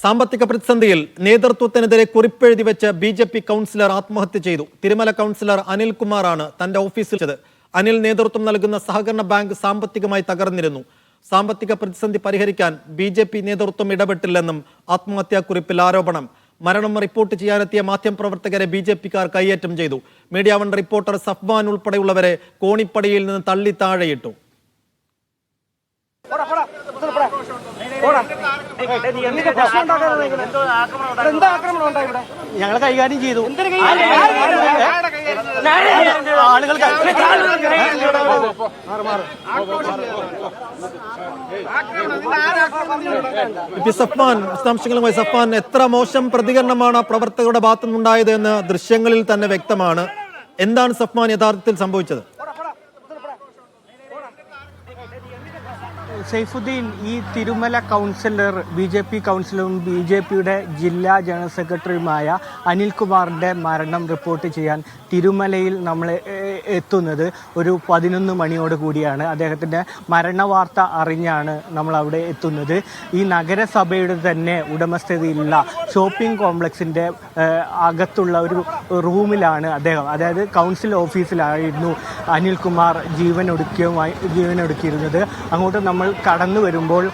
സാമ്പത്തിക പ്രതിസന്ധിയിൽ നേതൃത്വത്തിനെതിരെ കുറിപ്പെഴുതി വെച്ച് ബി.ജെ.പി. കൗൺസിലർ ആത്മഹത്യ ചെയ്തു. തിരുമല കൗൺസിലർ അനിൽകുമാറാണ് തന്റെ ഓഫീസിൽ വെച്ചത്. അനിൽ നേതൃത്വം നൽകുന്ന സഹകരണ ബാങ്ക് സാമ്പത്തികമായി തകർന്നിരുന്നു. സാമ്പത്തിക പ്രതിസന്ധി പരിഹരിക്കാൻ ബി.ജെ.പി. നേതൃത്വം ഇടപെട്ടില്ലെന്നും ആത്മഹത്യാക്കുറിപ്പിൽ ആരോപണം. മരണം റിപ്പോർട്ട് ചെയ്യാനെത്തിയ മാധ്യമപ്രവർത്തകരെ ബി.ജെ.പിക്കാർ കയ്യേറ്റം ചെയ്തു. മീഡിയ വൺ റിപ്പോർട്ടർ സഫ്വാൻ ഉൾപ്പെടെയുള്ളവരെ കോണിപ്പടിയിൽ നിന്ന് തള്ളി താഴെയിട്ടു. ഞങ്ങൾ കൈകാര്യം ചെയ്തു. ആളുകൾ സഫ്വാൻ, വിശദാംശങ്ങളുമായി സഫ്വാൻ, എത്ര മോശം പ്രതികരണമാണ് പ്രവർത്തകരുടെ ഭാഗത്തുനിന്നുണ്ടായത് എന്ന് ദൃശ്യങ്ങളിൽ തന്നെ വ്യക്തമാണ്. എന്താണ് സഫ്വാൻ യഥാർത്ഥത്തിൽ സംഭവിച്ചത്? സൈഫുദ്ദീൻ, ഈ തിരുമല കൗൺസിലർ ബി.ജെ.പി. കൗൺസിലറും ബി.ജെ.പിയുടെ ജില്ലാ ജനറൽ സെക്രട്ടറിയുമായ അനിൽകുമാറിൻ്റെ മരണം റിപ്പോർട്ട് ചെയ്യാൻ തിരുമലയിൽ നമ്മൾ എത്തുന്നത് ഒരു 11 മണിയോട് കൂടിയാണ്. അദ്ദേഹത്തിൻ്റെ മരണവാർത്ത അറിഞ്ഞാണ് നമ്മൾ അവിടെ എത്തുന്നത്. ഈ നഗരസഭയുടെ തന്നെ ഉടമസ്ഥതയിലുള്ള ഷോപ്പിംഗ് കോംപ്ലക്സിൻ്റെ അകത്തുള്ള ഒരു റൂമിലാണ് അദ്ദേഹം, അതായത് കൗൺസിൽ ഓഫീസിലായിരുന്നു അനിൽകുമാർ ജീവനൊടുക്കിയിരുന്നത്. അങ്ങോട്ട് നമ്മൾ കടന്നു വരുമ്പോൾ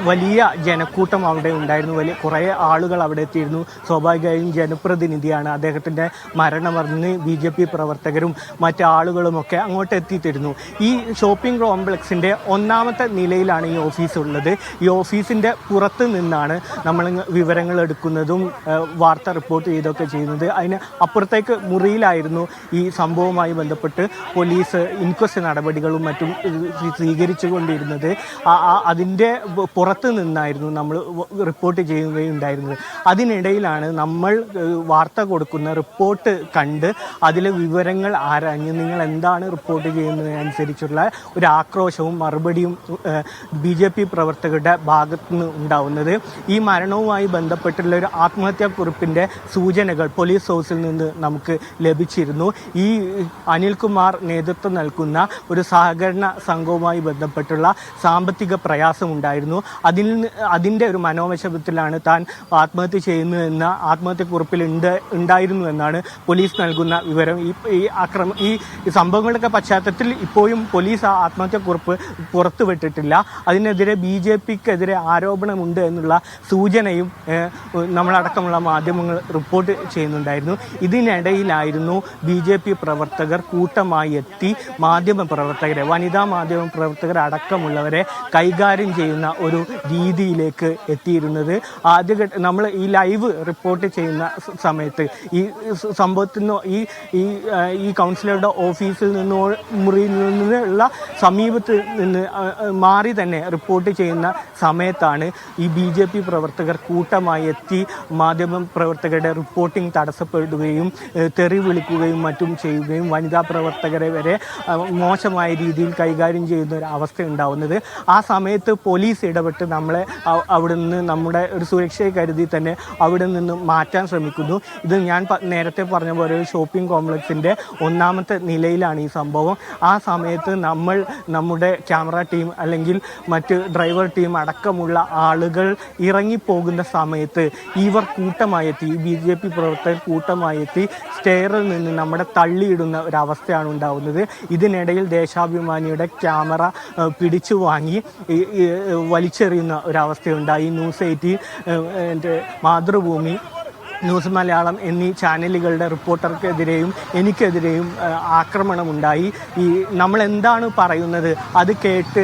വലിയ ജനക്കൂട്ടം അവിടെ ഉണ്ടായിരുന്നു. കുറേ ആളുകൾ അവിടെ എത്തിയിരുന്നു. സ്വാഭാവികമായും ജനപ്രതിനിധിയാണ്. അദ്ദേഹത്തിൻ്റെ മരണമറിഞ്ഞ് ബി.ജെ.പി. പ്രവർത്തകരും മറ്റ് ആളുകളുമൊക്കെ അങ്ങോട്ട് എത്തിയിട്ടിരുന്നു. ഈ ഷോപ്പിംഗ് കോംപ്ലക്സിൻ്റെ 1ാമത്തെ നിലയിലാണ് ഈ ഓഫീസ് ഉള്ളത്. ഈ ഓഫീസിൻ്റെ പുറത്ത് നിന്നാണ് നമ്മൾ വിവരങ്ങൾ എടുക്കുന്നതും വാർത്ത റിപ്പോർട്ട് ചെയ്തൊക്കെ ചെയ്യുന്നത്. അതിന് അപ്പുറത്തേക്ക് മുറിയിലായിരുന്നു ഈ സംഭവവുമായി ബന്ധപ്പെട്ട് പോലീസ് ഇൻക്വസ്റ്റ് നടപടികളും മറ്റും സ്വീകരിച്ചു കൊണ്ടിരുന്നത്. അതിൻ്റെ പുറത്ത് നിന്നായിരുന്നു നമ്മൾ റിപ്പോർട്ട് ചെയ്യുകയുണ്ടായിരുന്നത്. അതിനിടയിലാണ് നമ്മൾ വാർത്ത കൊടുക്കുന്ന റിപ്പോർട്ട് കണ്ട് അതിലെ വിവരങ്ങൾ ആരാഞ്ഞ് നിങ്ങൾ എന്താണ് റിപ്പോർട്ട് ചെയ്യുന്നതിനനുസരിച്ചുള്ള ഒരു ആക്രോശവും മറുപടിയും ബി.ജെ.പി. പ്രവർത്തകരുടെ ഭാഗത്തു നിന്ന് ഉണ്ടാവുന്നത്. ഈ മരണവുമായി ബന്ധപ്പെട്ടുള്ള ഒരു ആത്മഹത്യാക്കുറിപ്പിൻ്റെ സൂചനകൾ പോലീസ് ഹൗസിൽ നിന്ന് നമുക്ക് ലഭിച്ചിരുന്നു. ഈ അനിൽകുമാർ നേതൃത്വം നൽകുന്ന ഒരു സഹകരണ സംഘവുമായി ബന്ധപ്പെട്ടുള്ള സാമ്പത്തിക പ്രയാസമുണ്ടായിരുന്നു. അതിൻ്റെ ഒരു മനോവിഷമത്തിലാണ് താൻ ആത്മഹത്യ ചെയ്യുന്നതെന്ന ആത്മഹത്യക്കുറിപ്പിൽ ഉണ്ടായിരുന്നു എന്നാണ് പോലീസ് നൽകുന്ന വിവരം. ഈ സംഭവങ്ങളുടെ പശ്ചാത്തലത്തിൽ ഇപ്പോഴും പോലീസ് ആ ആത്മഹത്യക്കുറിപ്പ് പുറത്തുവിട്ടിട്ടില്ല. അതിനെതിരെ ബി.ജെ.പിക്കെതിരെ ആരോപണമുണ്ട് എന്നുള്ള സൂചനയും നമ്മളടക്കമുള്ള മാധ്യമങ്ങൾ റിപ്പോർട്ട് ചെയ്യുന്നുണ്ടായിരുന്നു. ഇതിനിടയിലായിരുന്നു ബി.ജെ.പി. പ്രവർത്തകർ കൂട്ടമായി എത്തി വനിതാ മാധ്യമ പ്രവർത്തകർ അടക്കമുള്ളവരെ കൈകാര്യം ചെയ്യുന്ന ഒരു രീതിയിലേക്ക് എത്തിയിരുന്നത്. ആദ്യഘട്ടം നമ്മൾ ഈ ലൈവ് റിപ്പോർട്ട് ചെയ്യുന്ന സമയത്ത് ഈ സംഭവത്തിന് ഈ കൗൺസിലറുടെ ഓഫീസിൽ നിന്നോ മുറിയിൽ നിന്നുള്ള സമീപത്ത് നിന്ന് മാറി തന്നെ റിപ്പോർട്ട് ചെയ്യുന്ന സമയത്താണ് ഈ ബി.ജെ.പി. പ്രവർത്തകർ കൂട്ടമായി എത്തി മാധ്യമ പ്രവർത്തകരുടെ റിപ്പോർട്ടിംഗ് തടസ്സപ്പെടുകയും തെറി വിളിക്കുകയും മറ്റും ചെയ്യുകയും വനിതാ പ്രവർത്തകരെ വരെ മോശമായ രീതിയിൽ കൈകാര്യം ചെയ്യുന്ന ഒരു അവസ്ഥ ഉണ്ടാവുന്നത്. ആ സമയത്ത് പോലീസ് ഇടപെട്ട് നമ്മളെ അവിടെ നിന്ന് നമ്മുടെ ഒരു സുരക്ഷയെ കരുതി തന്നെ അവിടെ നിന്ന് മാറ്റാൻ ശ്രമിക്കുന്നു. ഇത് ഞാൻ നേരത്തെ പറഞ്ഞ പോലെ ഒരു ഷോപ്പിംഗ് കോംപ്ലക്സിൻ്റെ 1ാമത്തെ നിലയിലാണ് ഈ സംഭവം. ആ സമയത്ത് നമ്മുടെ ക്യാമറ ടീം അല്ലെങ്കിൽ മറ്റ് ഡ്രൈവർ ടീം അടക്കമുള്ള ആളുകൾ ഇറങ്ങിപ്പോകുന്ന സമയത്ത് ഇവർ കൂട്ടമായി എത്തി, ഈ ബി.ജെ.പി. പ്രവർത്തകർ കൂട്ടമായി എത്തി സ്റ്റെയറിൽ നിന്ന് നമ്മുടെ തള്ളിയിടുന്ന ഒരവസ്ഥയാണ് ഉണ്ടാവുന്നത്. ഇതിനിടയിൽ ദേശാഭിമാനിയുടെ ക്യാമറ പിടിച്ചു വാങ്ങി വലിച്ചെറിയുന്ന ഒരവസ്ഥയുണ്ടായി. ന്യൂസ് 18, മാതൃഭൂമി, ന്യൂസ് മലയാളം എന്നീ ചാനലുകളുടെ റിപ്പോർട്ടർക്കെതിരെയും എനിക്കെതിരെയും ആക്രമണമുണ്ടായി. നമ്മൾ എന്താണ് പറയുന്നത് അത് കേട്ട്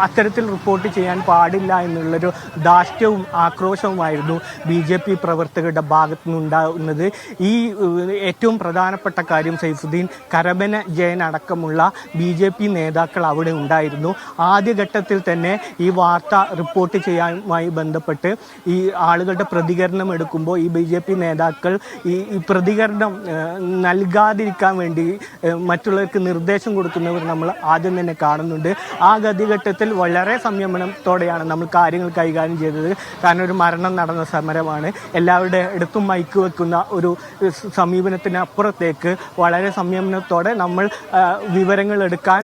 അത്തരത്തിൽ റിപ്പോർട്ട് ചെയ്യാൻ പാടില്ല എന്നുള്ളൊരു ധാർഷ്ട്യവും ആക്രോശവുമായിരുന്നു ബി.ജെ.പി. പ്രവർത്തകരുടെ ഭാഗത്തു നിന്നുണ്ടാകുന്നത്. ഈ ഏറ്റവും പ്രധാനപ്പെട്ട കാര്യം സൈഫുദ്ദീൻ, കരബന ജയൻ അടക്കമുള്ള ബി.ജെ.പി. നേതാക്കൾ അവിടെ ഉണ്ടായിരുന്നു. ആദ്യഘട്ടത്തിൽ തന്നെ ഈ വാർത്ത റിപ്പോർട്ട് ചെയ്യാനുമായി ബന്ധപ്പെട്ട് ഈ ആളുകളുടെ പ്രതികരണം എടുക്കുമ്പോൾ ഈ ബി.ജെ.പി. നേതാക്കൾ ഈ പ്രതികരണം നൽകാതിരിക്കാൻ വേണ്ടി മറ്റുള്ളവർക്ക് നിർദ്ദേശം കൊടുക്കുന്നവർ നമ്മൾ ആദ്യം തന്നെ കാണുന്നുണ്ട്. ആ ഗതിഘട്ടത്തിൽ വളരെ സംയമനത്തോടെയാണ് നമ്മൾ കാര്യങ്ങൾ കൈകാര്യം ചെയ്തത്. കാരണം ഒരു മരണം നടന്ന സമരമാണ്. എല്ലാവരുടെ അടുത്തും മൈക്ക് വെക്കുന്ന ഒരു സമീപനത്തിനപ്പുറത്തേക്ക് വളരെ സംയമനത്തോടെ നമ്മൾ വിവരങ്ങൾ എടുക്കാൻ